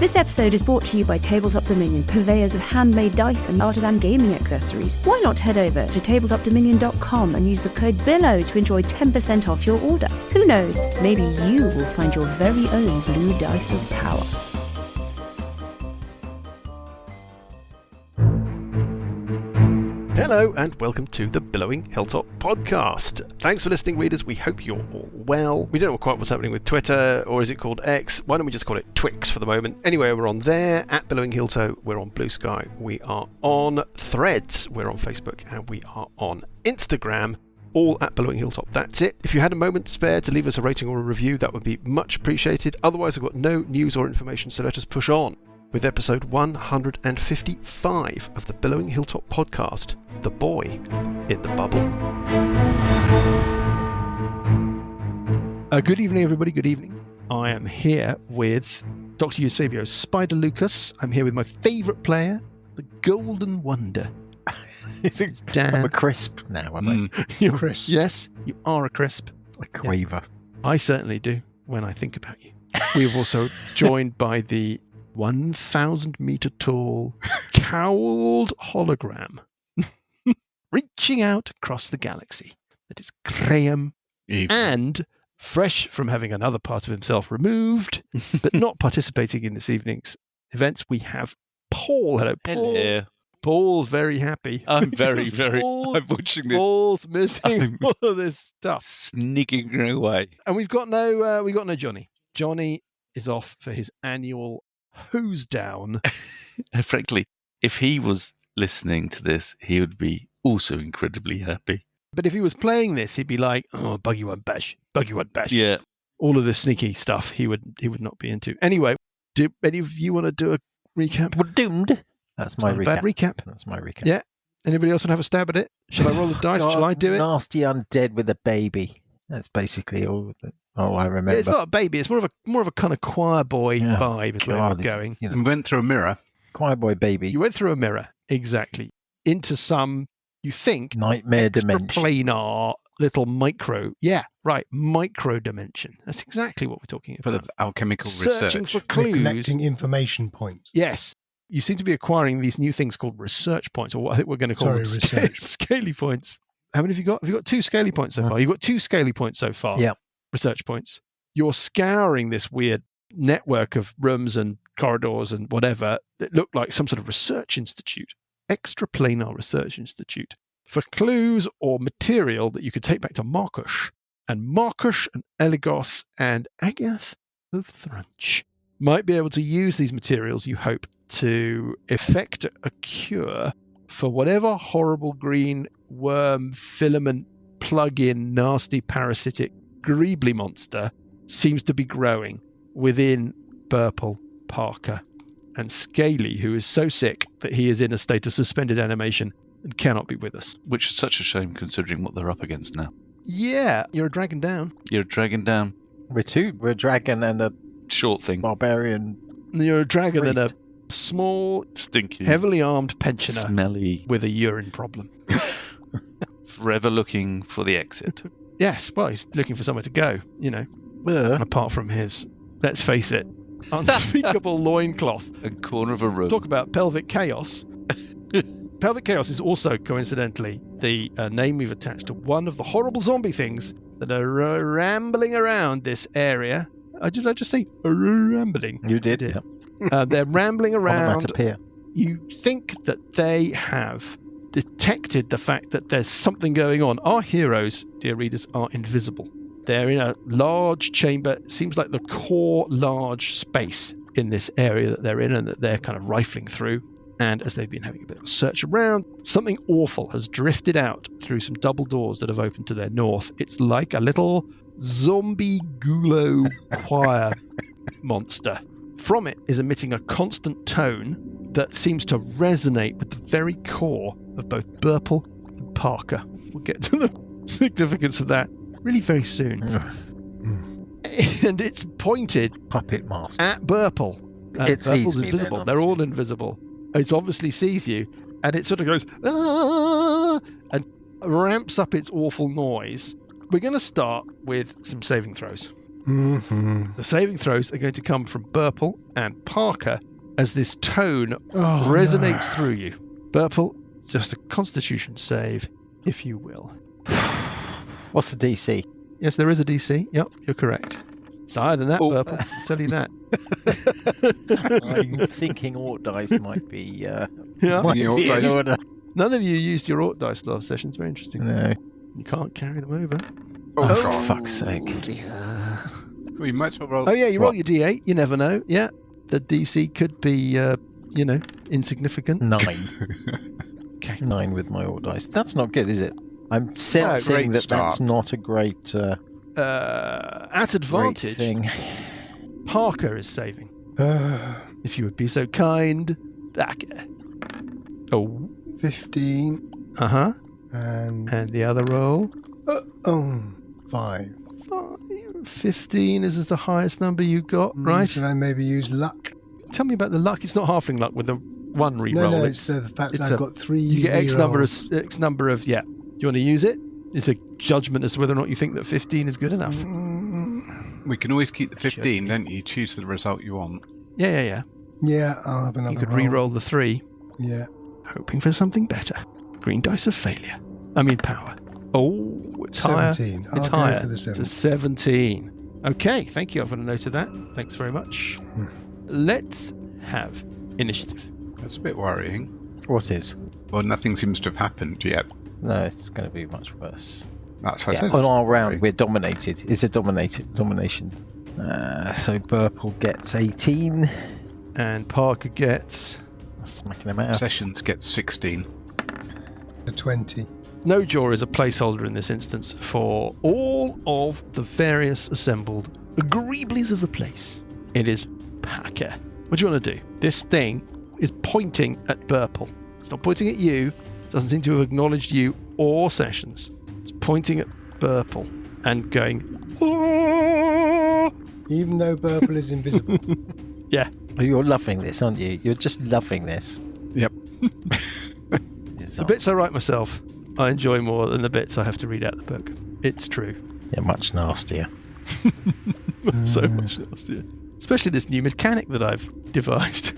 This episode is brought to you by Tabletop Dominion, purveyors of handmade dice and artisan gaming accessories. Why not head over to tabletopdominion.com and use the code BILLOW to enjoy 10% off your order? Who knows, maybe you will find your very own blue dice of power. Hello and welcome to the Billowing Hilltop podcast. Thanks for listening, readers. We hope you're all well. We don't know quite what's happening with Twitter, or is it called X? Why don't we just call it Twix for the moment? Anyway, we're on there, at Billowing Hilltop. We're on Blue Sky. We are on Threads. We're on Facebook. And we are on Instagram. All at Billowing Hilltop. That's it. If you had a moment spare to leave us a rating or a review, that would be much appreciated. Otherwise, I've got no news or information, so let us push on with episode 155 of the Billowing Hilltop podcast, The Boy in the Bubble. Good evening, everybody. Good evening. I am here with Dr. Eusebio Spider Lucas. I'm here with my favourite player, the Golden Wonder. Dan. I'm a crisp now, am I? You're crisp. Yes, you are a crisp. A quaver. Yeah, I certainly do when I think about you. We have also joined by the 1,000 metre tall, cowled hologram reaching out across the galaxy. That is Graham. And fresh from having another part of himself removed, but not participating in this evening's events, we have Paul. Hello, Paul. Hello. Paul's very happy. I'm very, I'm watching this. Paul's missing all of this stuff. Sneaking away. And we've got no Johnny. Johnny is off for his annual hose down. Frankly, if he was listening to this, he would be also incredibly happy. But if he was playing this, he'd be like, "Oh, Buggie won't bash. Buggie won't bash." Yeah. All of the sneaky stuff he would not be into. Anyway, do any of you want to do a recap? We're doomed. That's my recap. Bad recap. That's my recap. Yeah. Anybody else want to have a stab at it? Shall I roll the dice? Shall I do it? Nasty undead with a baby. That's basically all I remember. It's not a baby. It's more of a kind of choir boy vibe is where we're going. You went through a mirror. Choir boy baby. You went through a mirror, exactly, into some, you think, nightmare dimension. Planar little micro. Yeah, right, micro dimension. That's exactly what we're talking about. Full of alchemical Searching research. for clues. Collecting information points. Yes. You seem to be acquiring these new things called research points, or what I think we're going to call them scaly points. How many have you got? Have you got 2 scaly points so far? You've got 2 scaly points so far. Yeah. Research points. You're scouring this weird network of rooms and corridors and whatever that look like some sort of research institute, extraplanar research institute, for clues or material that you could take back to Markush and Eligos and Agath of Thrunch might be able to use these materials, you hope, to effect a cure for whatever horrible green worm filament plug-in nasty parasitic greebly monster seems to be growing within Burple, Parker, and Scaly, who is so sick that he is in a state of suspended animation and cannot be with us. Which is such a shame considering what they're up against now. Yeah, you're a dragon down. You're a dragon down. We're a dragon and a short thing. Barbarian. You're a dragon priest. and a small, stinky, heavily armed pensioner smelly, with a urine problem. Forever looking for the exit. Yes, well, he's looking for somewhere to go, apart from his, let's face it, unspeakable loincloth. And corner of a room. Talk about pelvic chaos. Pelvic chaos is also, coincidentally, the name we've attached to one of the horrible zombie things that are rambling around this area. Did I just say rambling? You did. Yeah. They're rambling around. You think that they have detected the fact that there's something going on. Our heroes, dear readers, are invisible. They're in a large chamber. It seems like the core large space in this area that they're in and that they're kind of rifling through. And as they've been having a bit of a search around, something awful has drifted out through some double doors that have opened to their north. It's like a little zombie gulo choir monster. From it is emitting a constant tone that seems to resonate with the very core of both Burple and Parker. We'll get to the significance of that really very soon. And it's pointed puppet master at Burple. Burple's invisible. They're all invisible. It obviously sees you, and it sort of goes, "Ah!" and ramps up its awful noise. We're going to start with some saving throws. Mm-hmm. The saving throws are going to come from Burple and Parker as this tone Oh, resonates no. through you. Burple, just a constitution save, if you will. What's the DC? Yes, there is a DC. Yep, you're correct. It's higher than that, Burple. I'll tell you that. I'm thinking Ort dice might be, Yeah. might be Ort in dice. order. None of you used your Ort dice last session. It's very interesting. No. You can't carry them over. Oh, for fuck's sake. We might as well roll. Oh, yeah, you roll What? your D8. You never know. Yeah. The DC could be, insignificant. 9. Okay. 9 with my Ort dice. That's not good, is it? I'm sensing great that start. that's not a great, At great advantage, thing. Parker is saving. If you would be so kind. Parker. Oh. 15 Uh-huh. and And the other roll. 5. 15 is the highest number you got, right? Should I maybe use luck? Tell me about the luck. It's not halfling luck with the one reroll. No, it's the fact that I've got 3. You get X number rerolls. of, yeah. Do you want to use it? It's a judgment as to whether or not you think that 15 is good enough. We can always keep the 15, don't you? Choose the result you want. Yeah. Yeah, I'll have another You could roll. re-roll the 3, Yeah. hoping for something better. Green dice of failure. Power. Oh, it's 17. higher. It's I'll go higher. for the It's a 17. 17. Okay, thank you. I've got a note of that. Thanks very much. Let's have initiative. That's a bit worrying. What is? Well, nothing seems to have happened yet. No, it's going to be much worse. That's what I Yeah, said. on our round, we're dominated. It's a domination. So Burple gets 18. And Parker gets Smacking him out. Sessions gets 16. A 20. no jaw is a placeholder in this instance for all of the various assembled greeblies of the place. It is Parker. What do you want to do? This thing is pointing at Burple. It's not pointing at you. It doesn't seem to have acknowledged you or Sessions. It's pointing at Burple and going, "Ah!" Even though Burple is invisible. Yeah. Oh, you're loving this, aren't you? You're just loving this. Yep. The bits I write myself, I enjoy more than the bits I have to read out the book. It's true. Yeah, much nastier. So much nastier. Especially this new mechanic that I've devised.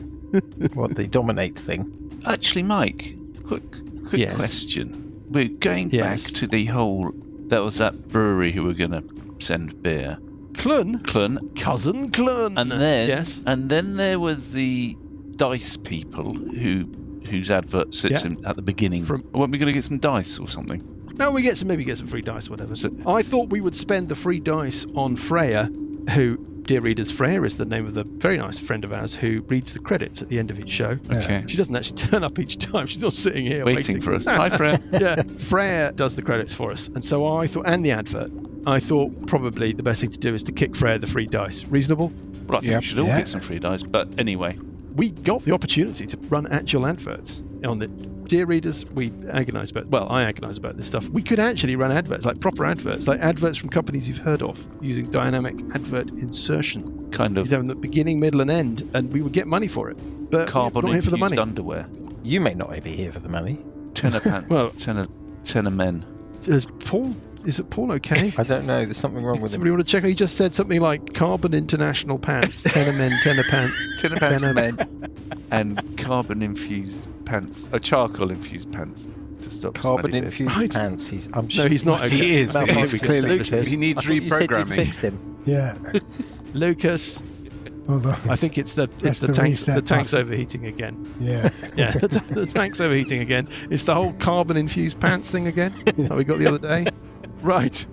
What, the dominate thing? Actually, Mike, quick Yes. question. We're going Yes. back to the whole... There was that brewery who were going to send beer. Clun? Clun. Cousin Clun. And then... Yes. And then there was the dice people whose advert sits Yeah. at the beginning. From- Weren't we going to get some dice or something? No, we maybe get some free dice, whatever. So- I thought we would spend the free dice on Freya, who, dear readers, Freya is the name of the very nice friend of ours who reads the credits at the end of each show. Okay. She doesn't actually turn up each time. She's not sitting here Waiting for us. Hi, Fred. Yeah, Freya does the credits for us. And so I thought, and the advert, I thought probably the best thing to do is to kick Freya the free dice. Reasonable? Well, I think Yep. we should all Yeah. get some free dice. But anyway, We got the opportunity to run actual adverts on the dear readers. I agonize about this stuff. We could actually run adverts, like proper adverts, like adverts from companies you've heard of, using dynamic advert insertion. kind You'd of have them at the beginning, middle, and end, and we would get money for it. But we're not here for the carbon-infused money. underwear. You may not be here for the money. Tenor pants. Well- tenor men. Is it Paul okay? I don't know. There's something wrong with Somebody him. want to check? He just said something like carbon international pants, tenor men, tenor pants. Tenor pants Tenor- men. And carbon-infused pants. Charcoal-infused pants. To stop Carbon smelly infused Right. pants. No, he's not okay. He is. Well, He is Lucas, clearly. Lucas. He needs I thought you said you'd reprogramming. fixed him. Yeah. Lucas, Although, I think it's the That's the tanks. The reset tank's button. overheating again. yeah. Yeah, the tank's overheating again. It's the whole carbon-infused pants thing again that we got the other day. Right.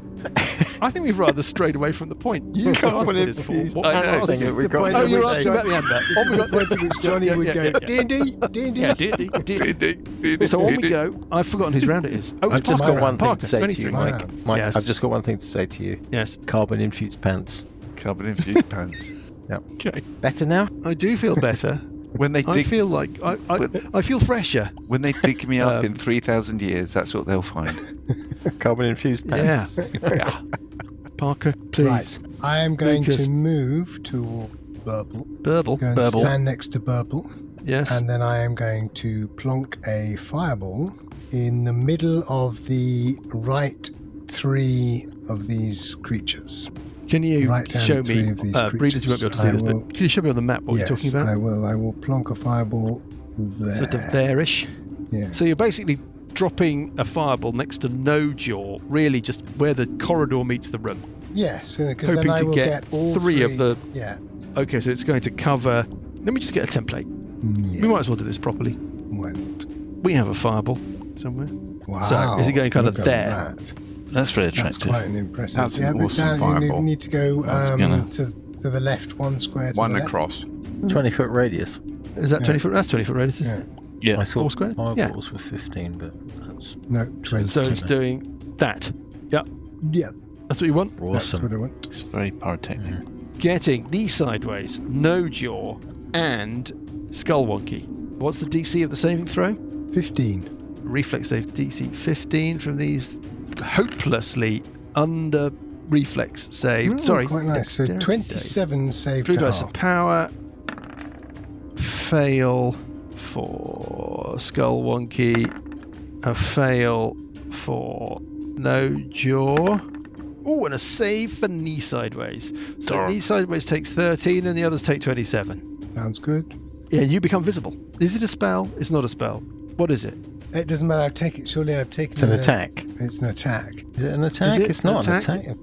I think we've rather strayed away from the point. You started this for. What I know. was Think this? we the got- point Oh, at you're which asking John- about the advert. This is the point at which Johnny would go, D&D, D&D. Yeah, D&D. So on we go. I've forgotten whose round it is. Oh, I've it's just Parker. got one thing Parker, to say to you, 23. My Mike. round. Mike, Yes. I've just got one thing to say to you. Yes. Carbon infused pants. Carbon-infused pants. Okay. Better now? I do feel better. When they I dig, feel like I feel fresher. when they dig me up in 3,000 years, that's what they'll find. Carbon infused Yeah. pants. Parker, please. Right. I am going Lucas. to move to Burple. Burble. Go and Burble. stand next to Burple. Yes. And then I am going to plonk a fireball in the middle of the right 3 of these creatures. Can you write down show 3 me, of these readers, you won't be able to see this, but can you show me on the map what you're talking about? I will. I will plonk a fireball there. Sort of there-ish. Yeah. So you're basically dropping a fireball next to no jaw, really just where the corridor meets the room. Yes, because then Hoping I to will get all 3 of the... Yeah. Okay, so it's going to cover... Let me just get a template. Yeah. We might as well do this properly. Won't. We have a fireball somewhere. Wow. So, is it going kind of Look at there? that. That's very That's attractive. quite an impressive. That's an but awesome Dan, fireball. you need to go gonna- to the left, 1 square to One the left. across. 20-foot radius. Is that Yeah. 20 foot? That's 20 foot radius, isn't Yeah. it? Yeah. I thought 4 square? Yeah. fireballs were 15, but that's No, 20. So it's doing that. Yeah, Yeah, that's what you want. that's what awesome. I want. It's very pyrotechnic. Getting knee sideways, no jaw, and skull wonky. What's the DC of the saving throw? 15. Reflex save DC 15 from these hopelessly under reflex save. Oh, Sorry, quite nice. So dexterity 27 save 3 to dice half. of power. Fail for skull wonky. A fail for no jaw. Oh, and a save for knee sideways. So Darn. knee sideways takes 13 and the others take 27. Sounds good. Yeah, you become visible. Is it a spell? It's not a spell. What is it? It doesn't matter. I've taken. Surely I've taken. It's an it. attack. It's an attack. Is it an attack? it It's an not attack? an attack.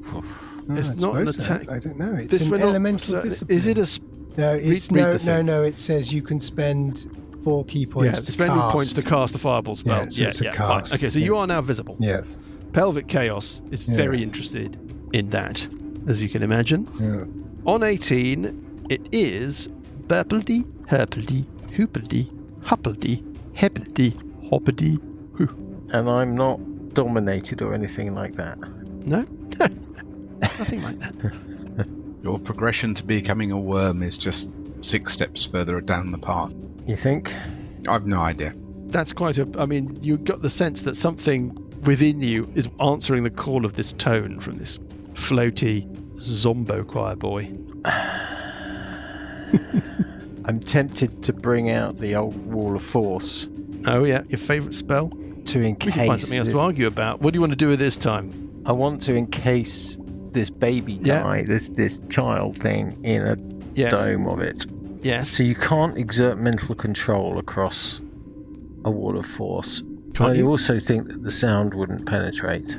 It's I not an suppose so. attack. I don't know. It's This an we're not- elemental so discipline. Is it a No, it's read no, the thing. no. It says you can spend 4 key points to spending cast. points to cast the fireball spell. Yeah, so it's a fine. cast. Okay, so you are now visible. Yes. Pelvic Chaos is very Yes. interested in that, as you can imagine. Yeah. On 18, it is Burpledy, Herpledy, Hoopeldy, Huppeldy, Hepledy, Hoppedy, Hoo. And I'm not dominated or anything like that. No? Nothing like that. Your progression to becoming a worm is just 6 steps further down the path. You think? I've no idea. That's quite a... I mean, you got the sense that something within you is answering the call of this tone from this floaty Zombo choir boy. I'm tempted to bring out the old Wall of Force Oh, yeah, your favourite spell? to We can find encase something else this. to argue about. What do you want to do with this time? I want to encase this baby Yeah. guy, this child thing, in a Yes. dome of it. Yes. So you can't exert mental control across a Wall of Force. Can't I you? also think that the sound wouldn't penetrate.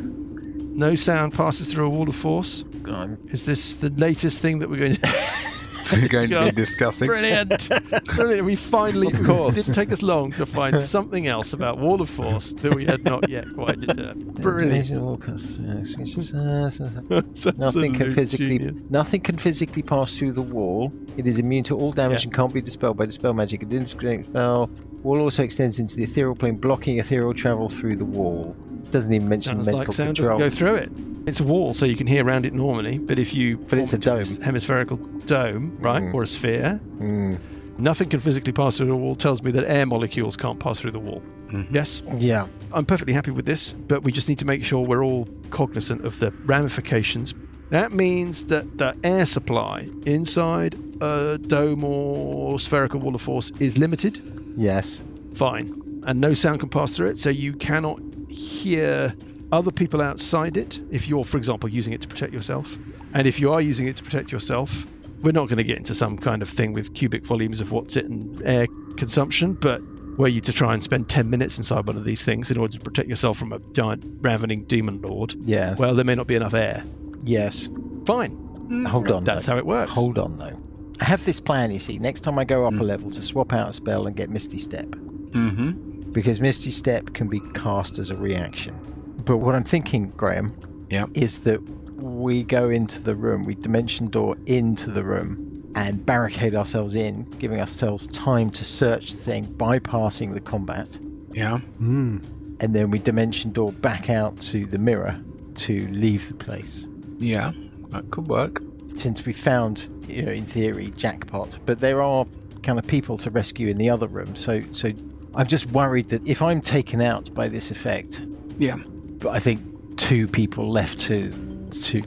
No sound passes through a wall of force. I'm Is this the latest thing that we're going to... We're going to God. be discussing. Brilliant! Brilliant. We finally... Of course. It didn't take us long to find something else about wall of force that we had not yet quite determined. Brilliant. Nothing can Absolute physically genius. nothing can physically pass through the wall. It is immune to all damage Yeah. and can't be dispelled by dispel magic. It didn't spell. Wall also extends into the ethereal plane, blocking ethereal travel through the wall. Doesn't even mention Sounds mental like sound control. doesn't go through it. It's a wall, so you can hear around it normally, but if you... But it's a form it into dome. hemispherical dome, right, or a sphere, Mm. nothing can physically pass through the wall, tells me that air molecules can't pass through the wall. Yes? Yeah. I'm perfectly happy with this, but we just need to make sure we're all cognizant of the ramifications. That means that the air supply inside a dome or spherical wall of force is limited. Yes. Fine. And no sound can pass through it, so you cannot hear other people outside it if you're, for example, using it to protect yourself. And if you are using it to protect yourself, we're not going to get into some kind of thing with cubic volumes of what's it and air consumption, but were you to try and spend 10 minutes inside one of these things in order to protect yourself from a giant ravening demon lord, Yes. well, there may not be enough air. Yes. Fine. Hold on. That's though. how it works. Hold on though. I have this plan, you see. Next time I go up a level, to swap out a spell and get Misty Step. Mm-hmm. Because Misty Step can be cast as a reaction. But what I'm thinking, Graham, Yeah. is that we go into the room, we dimension door into the room and barricade ourselves in, giving ourselves time to search the thing, bypassing the combat, Yeah. Mm. and then we dimension door back out to the mirror to leave the place. Yeah. That could work. Since we found, in theory, jackpot, but there are kind of people to rescue in the other room, so I'm just worried that if I'm taken out by this effect, Yeah. but I think 2 people left to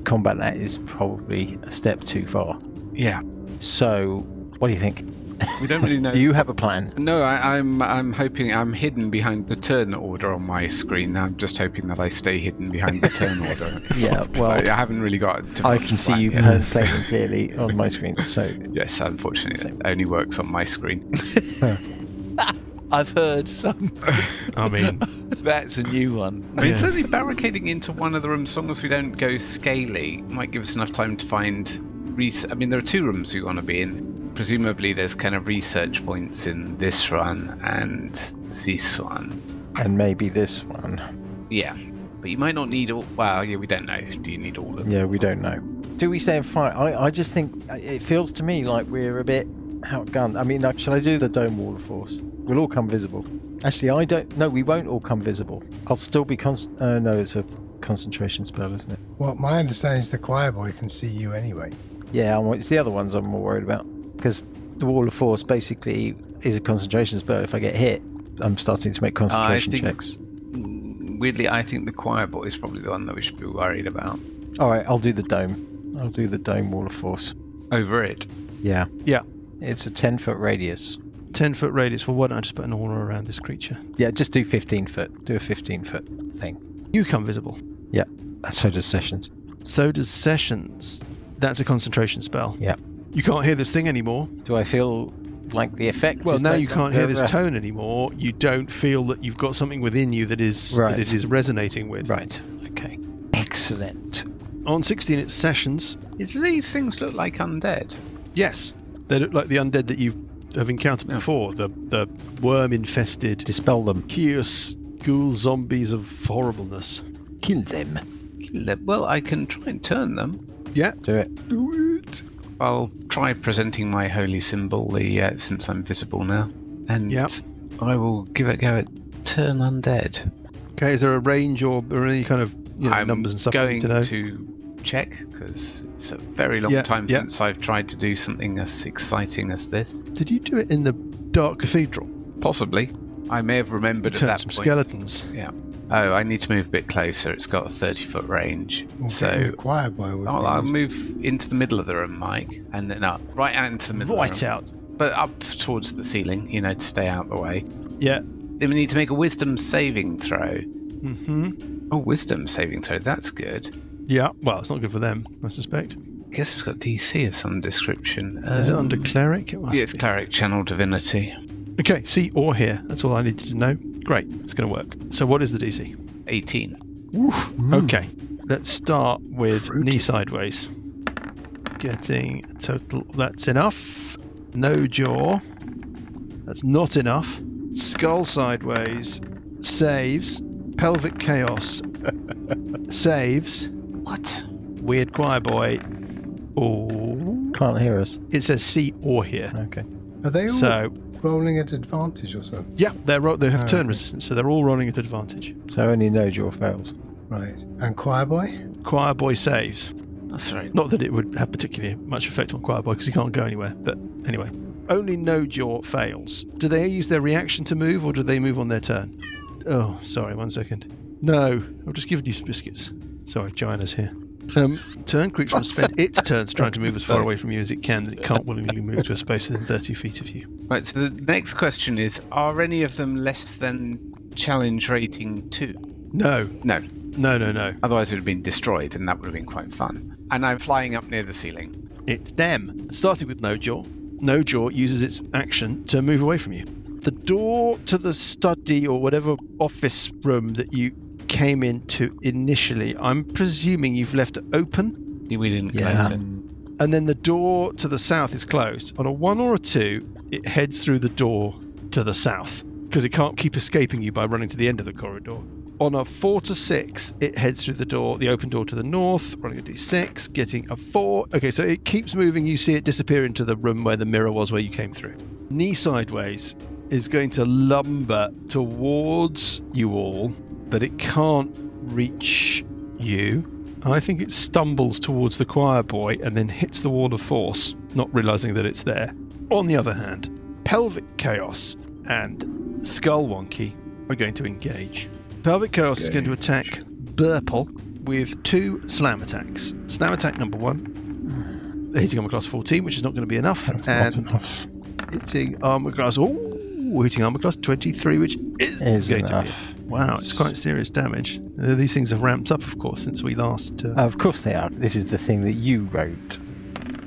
combat that is probably a step too far. Yeah. So, what do you think? We don't really know. Do you have a plan? No, I'm hoping I'm hidden behind the turn order on my screen. I'm just hoping that I stay hidden behind the turn order. Yeah, well, I haven't really got. I can see you playing clearly on my screen. So yes, unfortunately, it only works on my screen. I've heard some. I mean, that's a new one. I mean, certainly barricading into one of the rooms, as long as we don't go scaly, might give us enough time to find. I mean, there are 2 rooms we want to be in. Presumably, there's kind of research points in this one and this one, and maybe this one. Yeah, but you might not need all. Well, yeah, we don't know. Do you need all of them? Yeah, we don't know. Do we stay and fight? I just think it feels to me like we're a bit outgunned. I mean, shall I do the dome wall of force? We'll all come visible. Actually, I don't. No, we won't all come visible. I'll still be no, it's a concentration spell, isn't it? Well, my understanding is the choirboy can see you anyway. Yeah, it's the other ones I'm more worried about. Because the wall of force basically is a concentration spell. If I get hit, I'm starting to make concentration checks. Weirdly, I think the choirboy is probably the one that we should be worried about. All right, I'll do the dome. I'll do the dome wall of force. Over it? Yeah. Yeah. It's a 10-foot radius. 10-foot radius. Well, why don't I just put an aura around this creature? Yeah, just do 15 foot. Do a 15-foot thing. You come visible. Yeah. So does Sessions. So does Sessions. That's a concentration spell. Yeah. You can't hear this thing anymore. Do I feel like the effect? Well, now you can't hear this tone anymore. You don't feel that you've got something within you that is that it is resonating with. Right. Okay. Excellent. On 16, it's Sessions. Do these things look like undead? Yes. They look like the undead that you have encountered before. The worm-infested... Dispel them. Chaos, ghoul zombies of horribleness. Kill them. Well, I can try and turn them. Yeah. Do it. Do it. I'll try presenting my holy symbol, since I'm visible now. And I will give it a go at turn undead. Okay, is there a range or any kind of numbers and stuff I'm you going need to check, because it's a very long time since I've tried to do something as exciting as this. Did you do it in the Dark Cathedral? Possibly. I may have remembered at that some point. Skeletons. Yeah. Oh, I need to move a bit closer. It's got a 30-foot range. So the choirboy would I'll move into the middle of the room, Mike, and then right out into the middle. Right of the room. out. But up towards the ceiling, to stay out the way. Yeah. Then we need to make a wisdom saving throw. Mm-hmm. Oh, wisdom saving throw. That's good. Yeah. Well, it's not good for them, I suspect. I guess it's got DC of some description. Is it under cleric? It's cleric, channel divinity. Okay, see or hear. That's all I needed to know. Great, it's going to work. So what is the DC? 18. Okay, let's start with knee sideways. Getting a total... That's enough. No jaw. That's not enough. Skull sideways. Saves. Pelvic chaos. Saves. What? Weird choirboy. Oh. Can't hear us. It says see or hear. Okay. Are they all So... rolling at advantage or something? Yeah, they have turn resistance, so they're all rolling at advantage. So only no jaw fails. Right. And choirboy? Choirboy saves. That's right. Not that it would have particularly much effect on choirboy because he can't go anywhere, but anyway. Only no jaw fails. Do they use their reaction to move or do they move on their turn? Oh, sorry, 1 second. No, I've just given you some biscuits. Sorry, Gina's here. Turn creature will spend its turns trying to move as far away from you as it can. It can't willingly move to a space within 30 feet of you. Right, so the next question is, are any of them less than challenge rating 2? No. No. No. Otherwise it would have been destroyed and that would have been quite fun. And I'm flying up near the ceiling. It's them. Starting with no jaw. No jaw uses its action to move away from you. The door to the study or whatever office room that you came into initially, I'm presuming you've left it open. We didn't close it. And then the door to the south is closed. On a 1 or a 2, it heads through the door to the south because it can't keep escaping you by running to the end of the corridor. On a 4 to 6, it heads through the open door to the north, rolling a d6, getting a 4. Okay, so it keeps moving. You see it disappear into the room where the mirror was where you came through. Knee sideways is going to lumber towards you all, but it can't reach you. I think it stumbles towards the choirboy and then hits the wall of force, not realizing that it's there. On the other hand, Pelvic Chaos and Skull Wonky are going to engage. Pelvic Chaos is going to attack Burple with 2 slam attacks. Slam attack number 1, hitting on a class 14, which is not going to be enough. That's not enough. hitting armor class. Ooh, hitting armor class 23, which is going enough. to be. Wow, it's quite serious damage. These things have ramped up, of course, since we last. Of course they are. This is the thing that you wrote.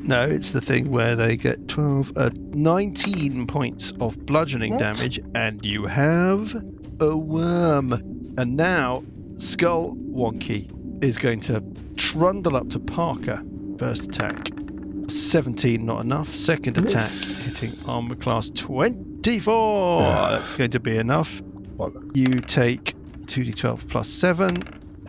No, it's the thing where they get 19 points of bludgeoning damage, and you have a worm. And now, Skull Wonky is going to trundle up to Parker. First attack, 17, not enough. Second attack, hitting armor class 24. That's going to be enough. You take 2d12 plus 7,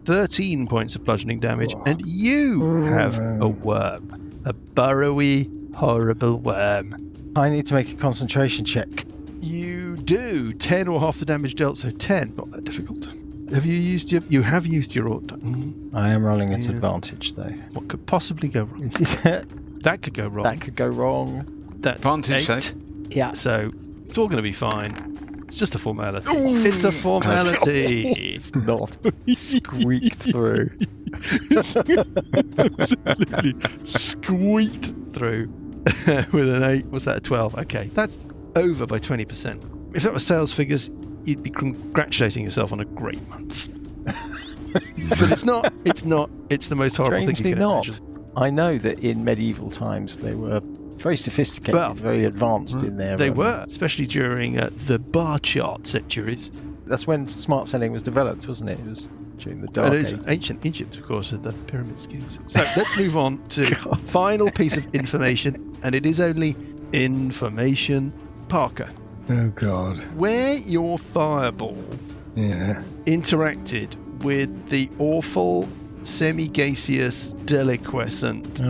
13 points of bludgeoning damage, and you have a worm. A burrowy, horrible worm. I need to make a concentration check. You do. 10 or half the damage dealt, so 10. Not that difficult. Have you used your... You have used your... I am rolling at advantage, though. What could possibly go wrong? That could go wrong. That could go wrong. That's Advantage, 8. Yeah. So it's all going to be fine. It's just a formality. Ooh. It's a formality. It's not. Squeaked through. Literally squeaked through with an 8. What's that, a 12? Okay, that's over by 20%. If that was sales figures, you'd be congratulating yourself on a great month. But it's not. It's the most horrible thing you can imagine. I know that in medieval times they were very sophisticated, very advanced in their... They were, especially during the bar chart centuries. That's when smart selling was developed, wasn't it? It was during the Dark Age. Ancient Egypt, of course, with the pyramid schemes. So let's move on to final piece of information, and it is only information. Parker. Oh, God. Where your fireball interacted with the awful semi-gaseous, deliquescent,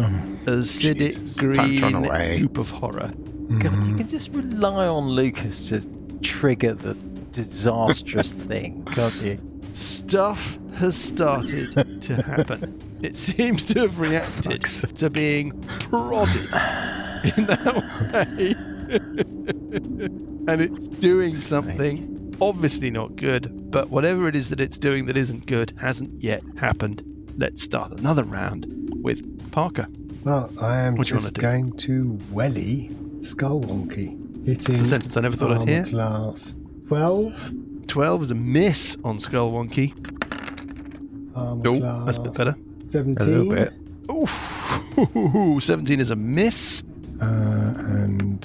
acidic green goop of horror. God, you can just rely on Lucas to trigger the disastrous thing, can't you? Stuff has started to happen. It seems to have reacted to being prodded in that way. And it's doing something obviously not good, but whatever it is that it's doing that isn't good hasn't yet happened. Let's start another round with Parker. Well, I am just going to welly Skull Wonky. Hitting it's a sentence I never thought I'd hear. Class 12. 12 is a miss on Skull Wonky. Class that's a bit better. 17. A little bit. Ooh, 17 is a miss. And...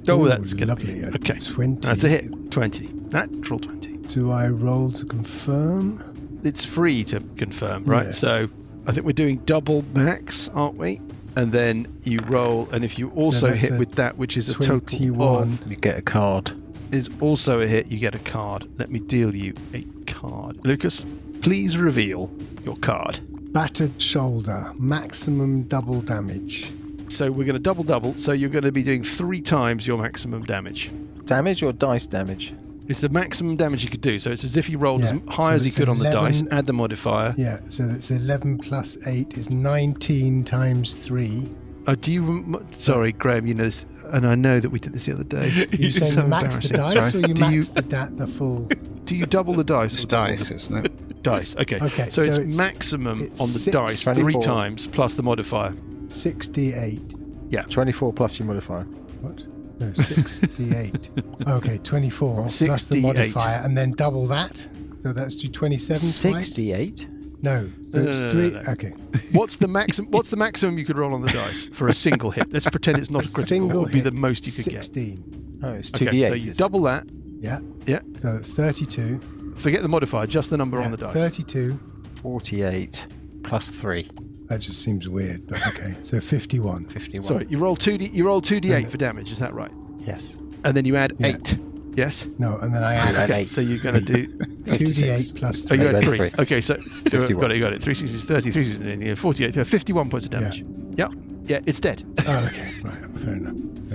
that's good. Lovely. Okay. 20. That's a hit. 20. Natural 20. Do I roll to confirm? It's free to confirm, right? Yes. So I think we're doing double max, aren't we? And then you roll, and if you also hit with that, which is a 21. total of... You get a card. Is also a hit, you get a card. Let me deal you a card. Lucas, please reveal your card. Battered shoulder. Maximum double damage. So we're going to double, so you're going to be doing 3 times your maximum damage. Damage or dice damage? It's the maximum damage you could do, so it's as if you rolled as high so as you could 11, on the dice, add the modifier. Yeah, so that's 11 plus 8 is 19 times 3. Do you... Sorry, Graham, you know this, and I know that we did this the other day. You saying so max the dice, or you max the full... Do you double the dice? It's dice, isn't it? Dice, okay. So it's maximum on the dice 24. 3 times plus the modifier. 68. Yeah. 24 plus your modifier. What? No, 68. Okay, 24 plus the 68. modifier, and then double that. So that's do 27 twice? 68? No, so it's 3. No. Okay. What's the maximum you could roll on the dice for a single hit? Let's pretend it's not a critical. Single What would be hit, the most you could 16. Oh, it's get? 2d8. Okay, so you double that. Yeah. Yeah. So it's 32. Forget the modifier, just the number on the dice. 32. 48 plus 3. That just seems weird, but okay. So 51. 51. Sorry, you roll 2d8 for damage, is that right? Yes. And then you add 8. Yes? No, and then I add Okay, so you're going to do... 2d8 plus 3. Oh, you got 3. 3. Okay, so... 51. Got it. 3 6 30, 3 6 48, 51 points of damage. Yeah. Yeah, it's dead. Oh, okay. Right, fair enough.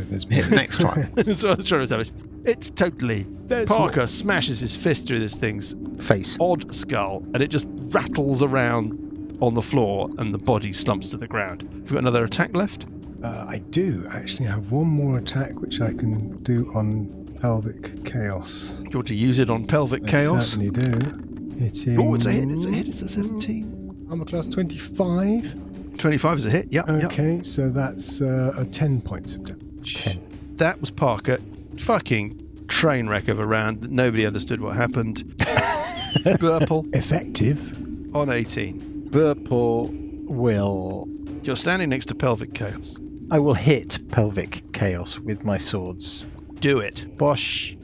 There's more. Hit next one. That's what I was trying to establish. It's totally... Parker smashes his fist through this thing's Face. odd skull, and it just rattles around on the floor, and the body slumps to the ground. Have you got another attack left? I do actually have one more attack which I can do on pelvic chaos. Do you want to use it on pelvic I chaos? certainly do. Hitting... Oh, it's a hit. It's a 17. Armor class 25. 25 is a hit. Yep. Okay, so that's 10 points of damage. 10. That was Parker. Fucking train wreck of a round. Nobody understood what happened. Burple. Effective. On 18. Burple will... You're standing next to Pelvic Chaos. I will hit Pelvic Chaos with my swords. Do it. Bosh.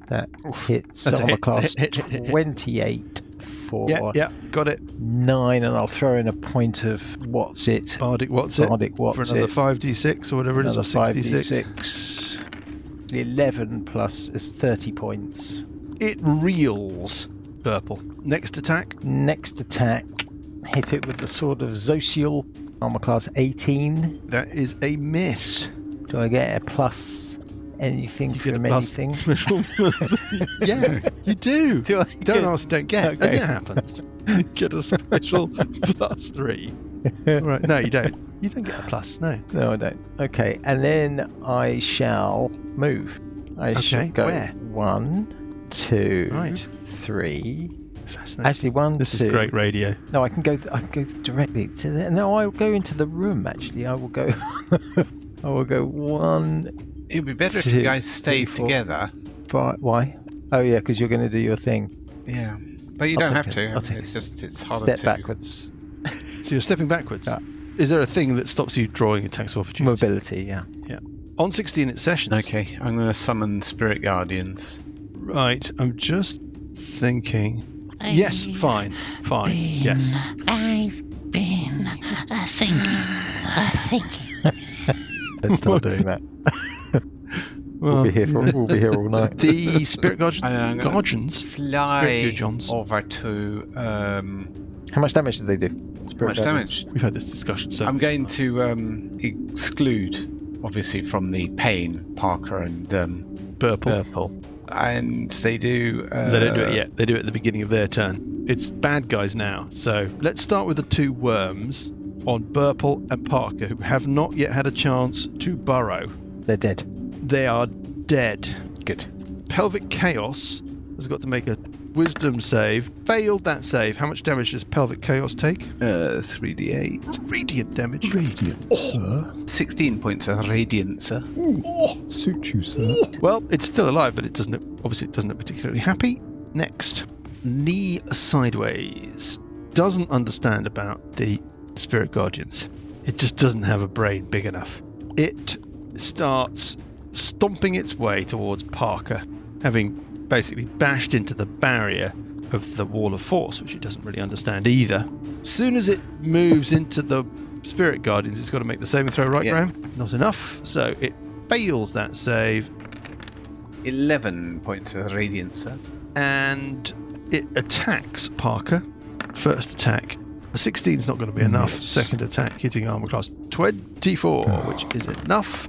That hits That's a armor hit. class Hit. 28 for Yeah, got it. 9, and I'll throw in a point of what's it? Bardic, what's For it? another For another 5d6 or whatever Another it is, or 6d6. 5d6. The 11 plus is 30 points. It reels. Burple. Next attack. Next attack, hit it with the Sword of Zosial, armor class 18. That is a miss. Do I get a plus anything You get a from plus. anything? Yeah, you do. Do I Don't get- ask, don't get. Okay. As it happens, you get a special +3. Right? No, you don't. You don't get a plus. No. No, I don't. Okay, and then I shall move. I shall go where? 1, 2, Right. 3. Fascinating. Actually, 1, This 2. is great radio. No, I can go directly to the. No, I'll go into the room. Actually, I will go. I will go 1. It'd be better if 2, you guys stayed 3, 4, together. 5. Why? Oh yeah, because you're going to do your thing. Yeah, but you I'll don't take have it. to. I'll take It's harder Step to. backwards. So you're stepping backwards. Yeah. Is there a thing that stops you drawing attacks of opportunity? Mobility. Yeah. On 16, it's sessions. Okay, I'm going to summon Spirit Guardians. Right. I'm just thinking. Yes. Fine. Yes. I've been thinking. Let's start doing that. We'll be here all night. The Spirit Guardians. I'm gonna Guardians. Fly Spirit Guardians. over to. How much damage do they do? How Spirit much Guardians. damage? We've had this discussion. So I'm going to exclude, obviously, from the pain, Parker and Burple. and they do. They don't do it yet. They do it at the beginning of their turn. It's bad guys now. So let's start with the two worms on Burple and Parker, who have not yet had a chance to burrow. They're dead. They are dead. Good. Pelvic Chaos has got to make a wisdom save. Failed that save. How much damage does Pelvic Chaos take? 3d8. Radiant damage. Radiant, sir. 16 points of radiant, sir. Suit you, sir. Well, it's still alive, but it doesn't look particularly happy. Next, knee sideways. Doesn't understand about the Spirit Guardians. It just doesn't have a brain big enough. It starts stomping its way towards Parker, having basically bashed into the barrier of the wall of force, which it doesn't really understand either. As soon as it moves into the Spirit Guardians, it's got to make the saving throw, right, Yeah. Graham? Not enough, so it fails that save, 11 points of radiant, sir. and it attacks Parker. First attack. A 16 is not going to be enough. Yes. Second attack, hitting armor class 24, Oh. which is enough.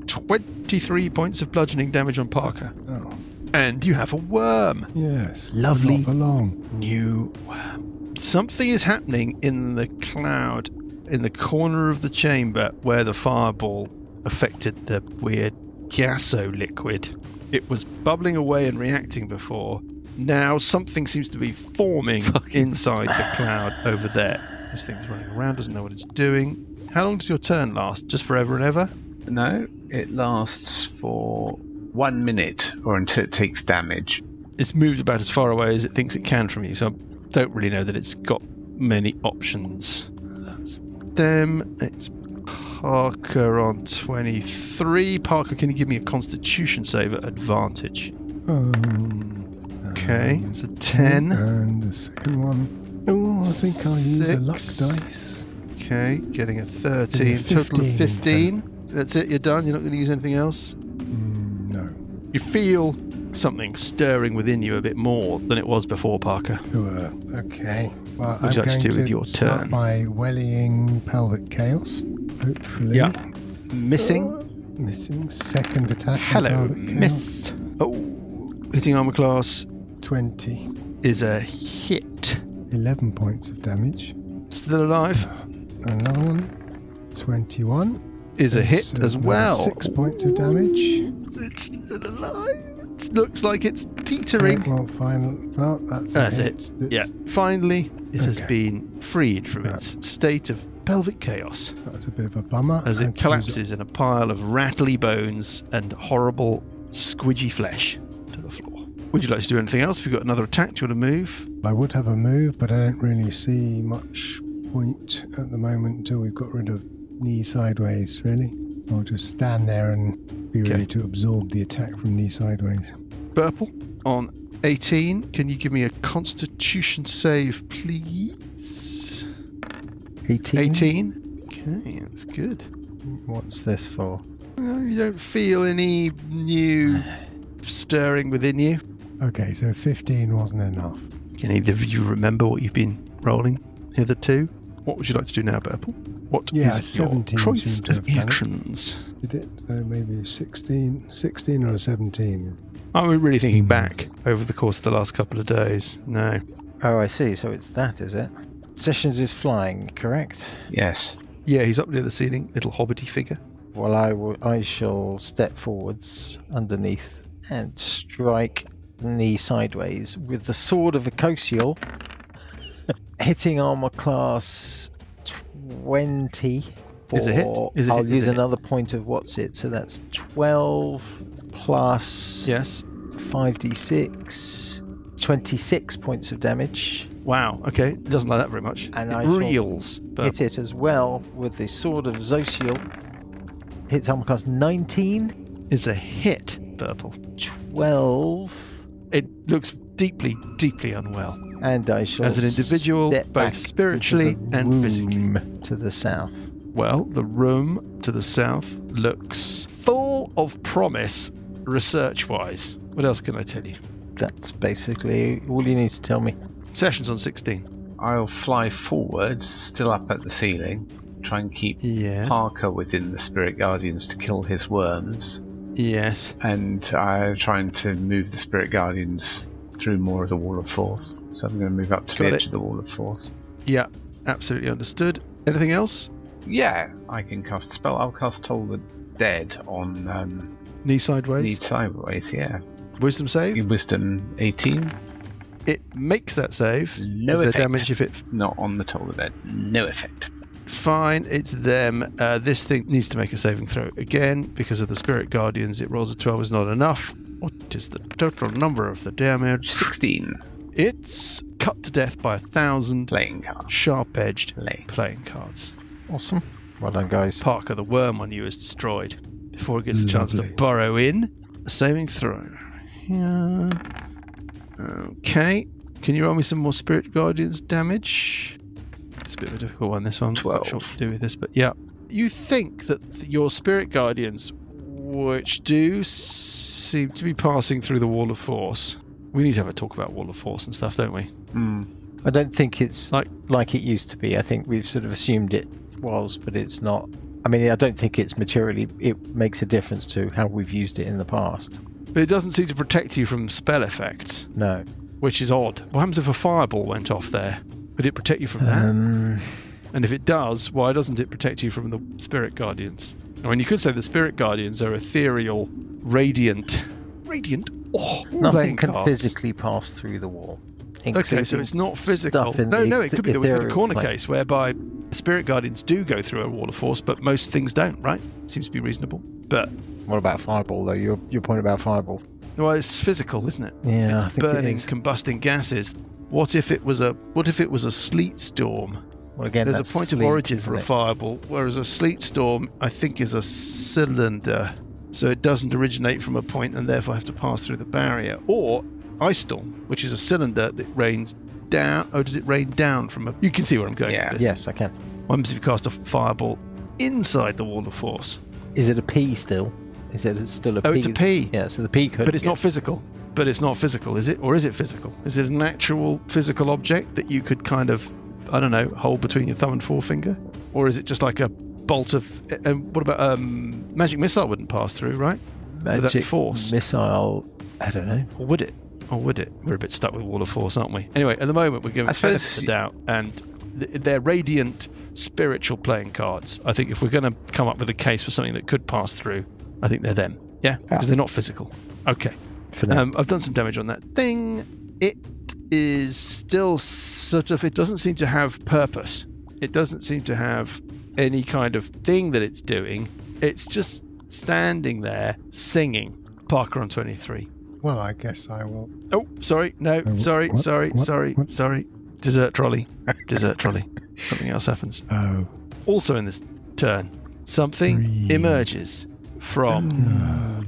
23 points of bludgeoning damage on Parker. Oh, And you have a worm. yes. Lovely. Not for long. New worm. Something is happening in the cloud in the corner of the chamber where the fireball affected the weird gaso liquid. It was bubbling away and reacting before. Now something seems to be forming inside the cloud over there. This thing's running around, doesn't know what it's doing. How long does your turn last? Just forever and ever? No, it lasts for 1 minute or until it takes damage. It's moved about as far away as it thinks it can from you, so I don't really know that it's got many options. That's them. It's Parker on 23. Parker, can you give me a Constitution save at advantage? Okay, it's a 10. And the second one. Oh, I think I'll use a luck 6. dice. Okay, getting a 13. Yeah, Total of 15. 15. That's it, you're done? You're not going to use anything else? No. You feel something stirring within you a bit more than it was before, Parker. Sure. Okay. Well, Would you I'm like to going do with your start turn? by wellying pelvic chaos. Hopefully. Yeah. Missing. Missing. Second attack. on Hello, pelvic chaos. miss. Oh, hitting armor class 20. is a hit. 11 points of damage. Still alive. Another one. 21. Is a It's, hit as another well. 6 points of damage. It's still alive. It looks like it's teetering. Well, final. Oh, that's a That's hit. it. Yeah. Finally, it has Okay. been freed from its state of pelvic chaos That's a bit of a bummer. as it And collapses in a pile of rattly bones and horrible squidgy flesh to the floor. Would you like to do anything else? If you've got another attack, do you want to move? I would have a move, but I don't really see much point at the moment until we've got rid of knee sideways, really. I'll just stand there and be ready to absorb the attack from knee sideways. Burple, on 18, can you give me a constitution save, please? 18? 18? Okay, that's good. What's this for? Well, you don't feel any new stirring within you. Okay, so 15 wasn't enough. Can either of you remember what you've been rolling hitherto? What would you like to do now, Burple? What is your 17 choice seemed to of have done it. actions? Did it? So maybe 16 or a 17. I'm really thinking back over the course of the last couple of days. No. Oh, I see. So it's that, is it? Sessions is flying, correct? Yes. Yeah, he's up near the ceiling, little hobbity figure. Well, I shall step forwards underneath and strike knee sideways with the sword of Ecosial, hitting armor class 20. Is it hit? Is it I'll hit? use Is it another point of what's it, so that's 12 plus Yes. 5d6, 26 points of damage. Wow, okay. It doesn't like that very much. And it I shall reels. Hit it as well with the sword of Zosiel. Hits armor class 19. Is a hit, Burple. 12. It looks deeply, deeply unwell. And I shall As an individual, step both back spiritually into the and physically. room to the south. Well, the room to the south looks full of promise research-wise. What else can I tell you? That's basically all you need to tell me. Sessions on 16. I'll fly forward, still up at the ceiling, try and keep Yes. Parker within the Spirit Guardians to kill his worms, Yes. and I'm trying to move the Spirit Guardians through more of the Wall of Force. So I'm going to move up to Got the it. edge of the Wall of Force. Yeah, absolutely understood. Anything else? Yeah, I can cast a spell. I'll cast Toll the Dead on Knee sideways. Need Sideways, yeah. Wisdom save. Wisdom 18. It makes that save. No Is there effect. damage if it... Not on the Toll the Dead. No effect. Fine, it's them. This thing needs to make a saving throw again because of the Spirit Guardians. It rolls a 12 is not enough. What is the total number of the damage? 16. It's cut to death by 1,000 Playing card. sharp-edged Play. playing cards. Awesome. Well done, guys. Parker, the worm on you is destroyed before it gets a chance to Lovely. burrow in. A saving throw. Yeah. Okay. Can you roll me some more Spirit Guardians damage? It's a bit of a difficult one, this one. 12. Not sure what to do with this, but yeah. You think that your Spirit Guardians, which do seem to be passing through the Wall of Force... We need to have a talk about Wall of Force and stuff, don't we? I don't think it's Like- like it used to be. I think we've sort of assumed it was, but it's not. I mean, I don't think it's materially. It makes a difference to how we've used it in the past. But it doesn't seem to protect you from spell effects, No. which is odd. What happens if a fireball went off there? Would it protect you from that? And if it does, why doesn't it protect you from the Spirit Guardians? I mean, you could say the Spirit Guardians are ethereal, radiant, Nothing playing can cards. physically pass through the wall. Okay, so it's not physical. stuff in No, the it could be that we've got a ethereal corner plane. case whereby Spirit Guardians do go through a Wall of Force, but most things don't, right? Seems to be reasonable. But, What about fireball, though? Your point about fireball. well, it's physical, isn't it? Yeah, I It's think it burning, is. combusting gases. What if it was a sleet storm? Well, again, There's that's a point of sleep, origin isn't for a it? fireball, whereas a sleet storm, I think, is a cylinder. So it doesn't originate from a point and therefore have to pass through the barrier. Or ice storm, which is a cylinder that rains down. Oh, does it rain down from a... You can see where I'm going Yeah. with this. Yes, I can. What happens if you cast a fireball inside the Wall of Force? Is it a P still? Is it still a P? Oh, it's a P. Yeah, so the P could. But it's not physical. But it's not physical, is it? Or is it physical? Is it an actual physical object that you could kind of, I don't know, hold between your thumb and forefinger? Or is it just like a bolt of... what about... magic missile wouldn't pass through, right? Would that be force? missile. I don't know. Or would it? We're a bit stuck with Wall of Force, aren't we? Anyway, at the moment, we're giving I suppose benefit of the doubt, and they're radiant spiritual playing cards. I think if we're going to come up with a case for something that could pass through, I think they're them. Yeah? Because they're not physical. Okay. For now. I've done some damage on that thing. It is still sort of... It doesn't seem to have purpose. It doesn't seem to have any kind of thing that it's doing. It's just standing there singing. Parker on 23. Well, I guess I will. Oh, sorry. No, sorry. What? Desert trolley. Desert trolley. Something else happens. Oh. Also in this turn, something emerges from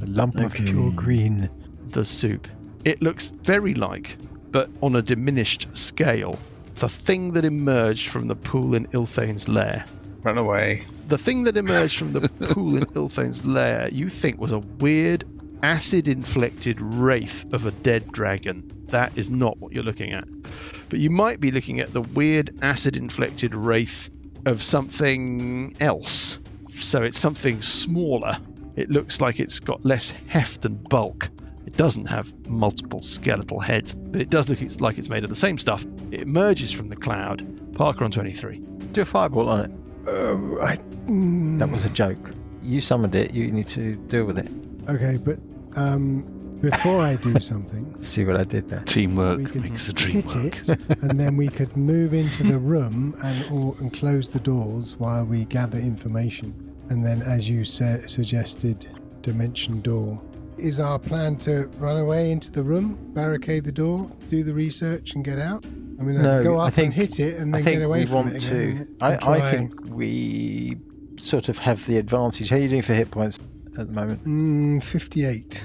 a lump of pure green. the soup. It looks very like, but on a diminished scale, the thing that emerged from the pool in Ilthane's lair. Run away. The thing that emerged from the pool in Ilthane's lair, you think was a weird, acid-inflected wraith of a dead dragon. That is not what you're looking at. But you might be looking at the weird, acid-inflected wraith of something else. So it's something smaller. It looks like it's got less heft and bulk. It doesn't have multiple skeletal heads, but it does look like it's made of the same stuff. It emerges from the cloud. Parker on 23. Do a fireball on it. That was a joke. You summoned it. You need to deal with it. Okay, but before I do something... See what I did there? Teamwork makes the dream hit work. it, and then we could move into the room and close the doors while we gather information. And then, as you suggested, dimension door. Is our plan to run away into the room, barricade the door, do the research, and get out? I mean, No, go up I think, and hit it, and then I think get away we from want it to. again. I think we sort of have the advantage. How are you doing for hit points at the moment? 58.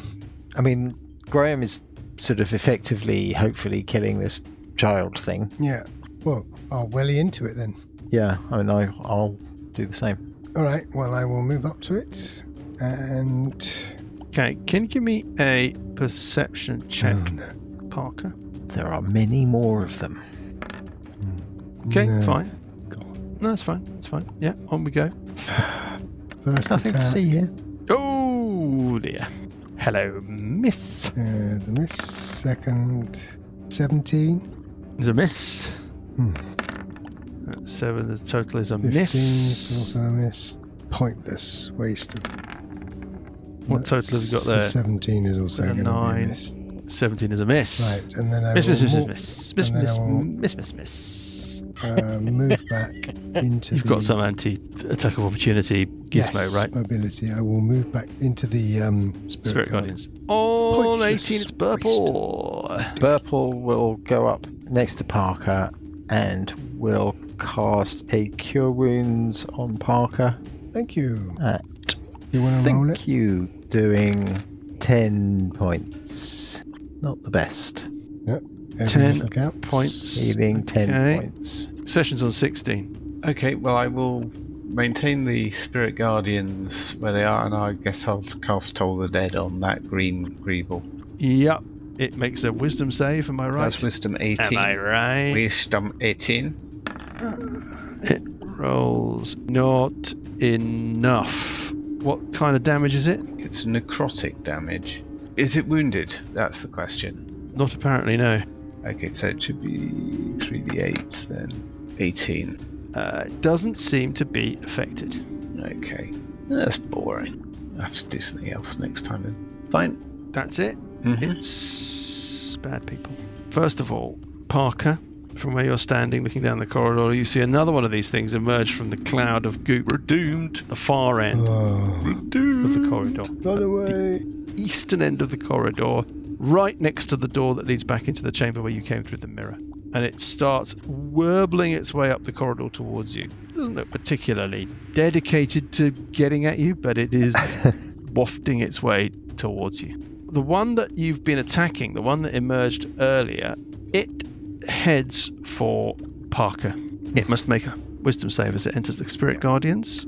I mean, Graham is sort of effectively, hopefully, killing this child thing. Yeah. Well, I'll welly into it then. Yeah, I mean, I'll do the same. All right. Well, I will move up to it, and... Okay, can you give me a perception check, Parker? There are many more of them. Okay, No. fine. God. No, that's fine. That's fine. Yeah, on we go. First Nothing to attack. see here. Oh, dear. Hello, miss. The miss. Second. 17. There's a miss. Hmm. That's 7. The total is a 15 miss. is also a miss. Pointless waste of... What total have you got there? 17 is also going to be a 9. miss. 17 is a miss. Right, and then I Miss, will miss, miss, walk- miss, miss, and then miss, I will- miss. move back into You've the... got some anti-attack of opportunity gizmo, yes, right? mobility. I will move back into the Spirit Guardians. On Pointless 18, it's Burple. Burple will go up next to Parker and will cast a Cure Wounds on Parker. Thank you. At You want to roll it? Thank you. Doing 10 points. Not the best. Yep. 10 counts. points. Healing 10 Okay. points. Session's on 16. Okay, well, I will maintain the Spirit Guardians where they are, and I guess I'll cast Toll the Dead on that green greeble. Yep. It makes a wisdom save, am I right? That's Wisdom 18. Am I right? Wisdom 18. It rolls not enough. What kind of damage is it? It's necrotic damage. Is it wounded? That's the question. Not apparently, no. Okay, so it should be 3d8s then. 18. Doesn't seem to be affected. Okay. That's boring. I have to do something else next time then. Fine. That's it. Mhm. It's bad people. First of all, Parker, from where you're standing looking down the corridor, you see another one of these things emerge from the cloud of goop. We're doomed. The far end Oh, of the corridor. run away. Eastern end of the corridor, right next to the door that leads back into the chamber where you came through the mirror. And it starts warbling its way up the corridor towards you. It doesn't look particularly dedicated to getting at you, but it is wafting its way towards you. The one that you've been attacking, the one that emerged earlier, it heads for Parker. It must make a wisdom save as it enters the Spirit Guardians,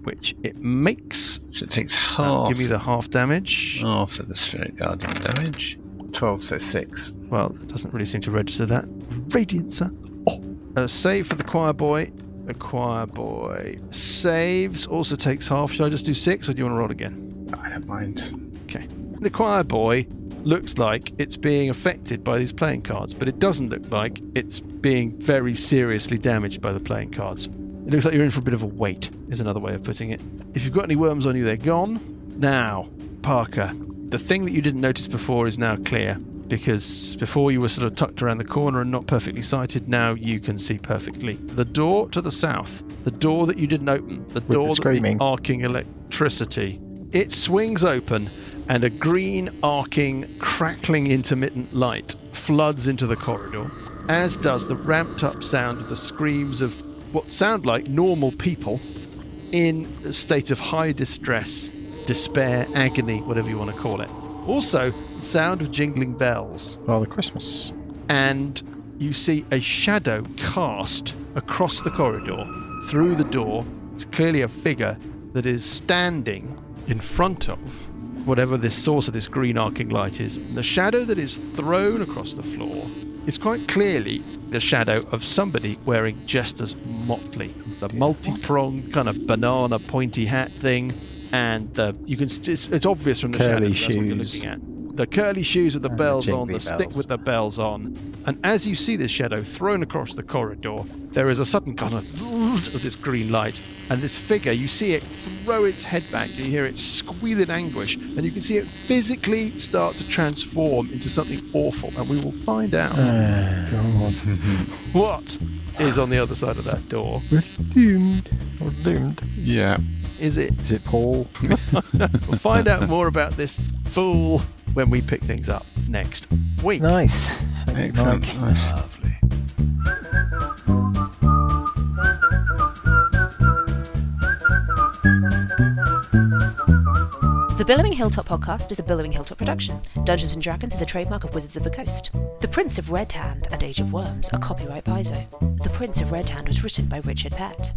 which it makes. So it takes half. Give me the half damage. Half of the Spirit Guardian damage. 12, so 6. Well, it doesn't really seem to register that. Radiant, sir. Oh. A save for the choirboy. The choirboy saves, also takes half. Should I just do 6 or do you want to roll again? I don't mind. Okay. The choirboy looks like it's being affected by these playing cards, but it doesn't look like it's being very seriously damaged by the playing cards. It looks like you're in for a bit of a wait, is another way of putting it. If you've got any worms on you, they're gone. Now, Parker, the thing that you didn't notice before is now clear. because before you were sort of tucked around the corner and not perfectly sighted. Now you can see perfectly. The door to the south, the door that you didn't open, the door that the arcing electricity, it swings open and a green, arcing, crackling, intermittent light floods into the corridor, as does the ramped-up sound of the screams of what sound like normal people in a state of high distress, despair, agony, whatever you want to call it. Also, the sound of jingling bells. Father Christmas. And you see a shadow cast across the corridor, through the door. It's clearly a figure that is standing in front of whatever this source of this green arcing light is. The shadow that is thrown across the floor is quite clearly the shadow of somebody wearing Jester's motley. The multi-pronged kind of banana pointy hat thing. And you can it's obvious from the shadow that's what you're looking at. The curly shoes with the bells on, the stick with the bells on. And as you see this shadow thrown across the corridor, there is a sudden kind of zzz of this green light. And this figure, you see it throw its head back, you hear it squeal in anguish, and you can see it physically start to transform into something awful. And we will find out what is on the other side of that door. We're doomed. Yeah. Is it Paul? We'll find out more about this fool when we pick things up next week. Nice. Excellent. Nice. Lovely. The Billowing Hilltop podcast is a Billowing Hilltop production. Dungeons & Dragons is a trademark of Wizards of the Coast. The Prince of Red Hand and Age of Worms are copyright Paizo. The Prince of Red Hand was written by Richard Pett.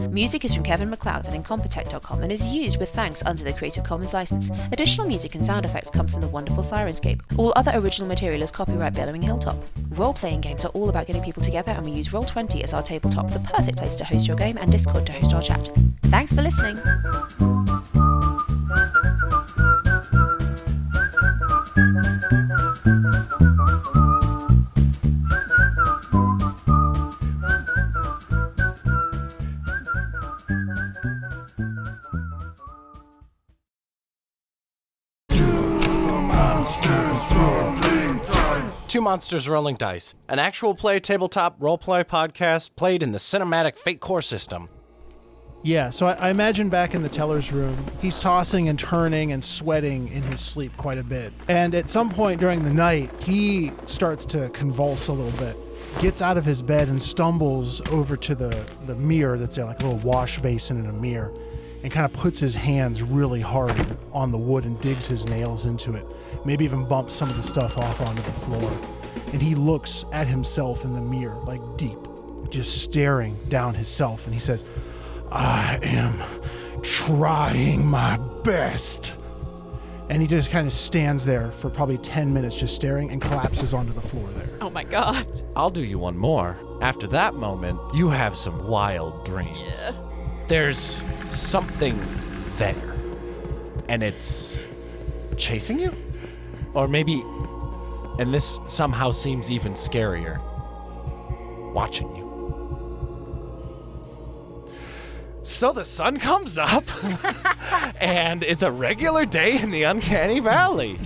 Music is from Kevin MacLeod and Incompetech.com and is used with thanks under the Creative Commons license. Additional music and sound effects come from the wonderful Sirenscape. All other original material is copyright Billowing Hilltop. Role-playing games are all about getting people together, and we use Roll20 as our tabletop, the perfect place to host your game, and Discord to host our chat. Thanks for listening. Two Monsters Rolling Dice, an actual play tabletop roleplay podcast played in the cinematic Fate Core system. Yeah, so I imagine back in the teller's room, he's tossing and turning and sweating in his sleep quite a bit. And at some point during the night, he starts to convulse a little bit, gets out of his bed and stumbles over to the mirror that's there, like a little wash basin and a mirror, and kind of puts his hands really hard on the wood and digs his nails into it. Maybe even bumps some of the stuff off onto the floor. And he looks at himself in the mirror, like deep, just staring down himself, and he says, "I am trying my best." And he just kind of stands there for probably 10 minutes just staring and collapses onto the floor there. Oh my god. I'll do you one more. After that moment, you have some wild dreams. Yeah. There's something there, and it's chasing you? Or maybe, and this somehow seems even scarier, watching you. So the sun comes up, and it's a regular day in the Uncanny Valley.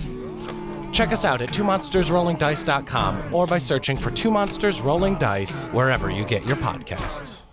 Check us out at twomonstersrollingdice.com or by searching for Two Monsters Rolling Dice wherever you get your podcasts.